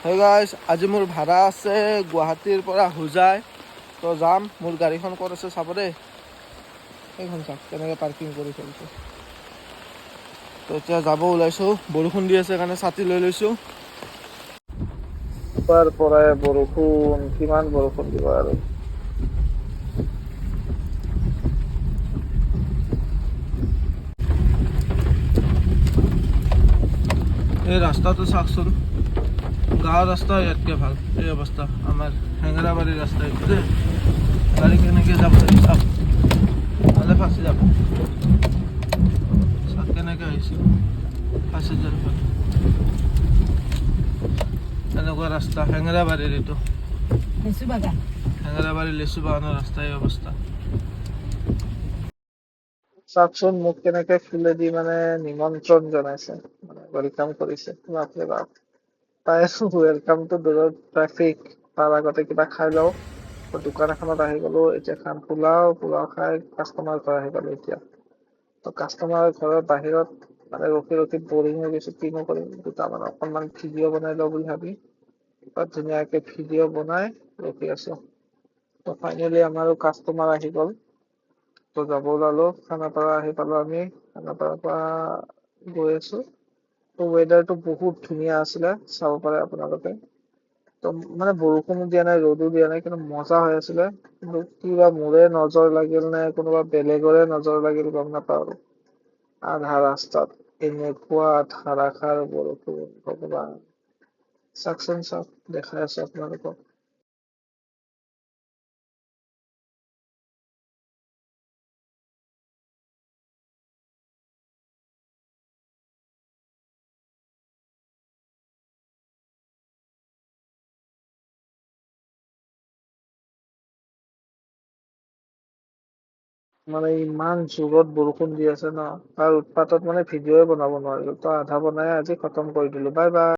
Hey guys, আজি মোৰ ভাড়া আছে গুৱাহাটীৰ পৰা হোজাই। তো যাম, মোৰ গাড়ীখন ক'ত আছে চাব দেই। সেইখন চাওক কেনেকৈ পাৰ্কিং কৰি থৈছে। তো এতিয়া যাব ওলাইছোঁ, বৰষুণ দি আছে কাৰণে ছাতি লৈ লৈছোঁ। তাৰ পৰাই বৰষুণ, কিমান বৰষুণ দিব আৰু। এই ৰাস্তাটো চাওকচোন, গাঁৱৰ ৰাস্তা ইয়াতকৈ ভাল। এই অৱস্থা আমাৰ হেঙেৰাবাৰীৰ ৰাস্তা এইটো যে, গাড়ী কেনেকৈ যাব লাগে চাওক, নহ'লে ফাঁচি যাব। চাওক কেনেকৈ আহিছোঁ, ফাঁচি যাব। এনেকুৱা ৰাস্তা হেঙেৰাবাৰীৰ, এইটো লেচু বাগান, হেঙেৰাবাৰীৰ লেচু বাগানৰ ৰাস্তা এই অৱস্থা। চাওকচোন মোক কেনেকে ফুলেদি মানে নিমন্ত্ৰণ জনাইছে, মানে ৱেলকাম কৰিছে। বাপৰে বাপ, পাই আছো ৱেলকামটো দূৰৰ, ট্ৰেফিক। তাৰ আগতে কিবা খাই লওঁ। দোকান এখনত আহি গলো, এতিয়া খাম পোলাও। পোলাও খাই কাষ্টমাৰ ঘৰ আহি পালো এতিয়া। তো কাষ্টমাৰ ঘৰৰ বাহিৰত মানে ৰখি ৰখি বৰিং হৈ গৈছো, কিনো কৰিম। দুটামান অকনমান ভিডিঅ' বনাই লওঁ বুলি ভাবি ধুনীয়াকে ভিডিঅ' বনাই ৰখি আছো। তো ফাইনেলি আমাৰো কাষ্টমাৰ আহি গ'ল। তো যাব ওলালো, খানাপাৰা আহি পালো আমি। খানাপাৰাৰ পৰা গৈ আছো। তো ৱেডাৰটো বহুত ধুনীয়া আছিলে, চাব পাৰে আপোনালোকে। তো মানে বৰষুণো দিয়া নাই, ৰ'দো দিয়া নাই, কিন্তু মজা হৈ আছিলে। কিন্তু কিবা মোৰে নজৰ লাগিল নে কোনোবা বেলেগৰে নজৰ লাগিল গম নাপাওঁ আৰু। আধা ৰাস্তাত এনেকুৱা ধাৰাসাৰ বৰষুণ, ভগৱান। চাওকচোন চাওক, দেখাই আছো আপোনালোকক। মানে ইমান জোৰত বৰষুণ দি আছে ন, তাৰ উৎপাতত মানে ভিডিঅ'য়ে বনাব নোৱাৰিলো। তো আধা বনাই আজি খতম কৰি দিলো। Bye bye.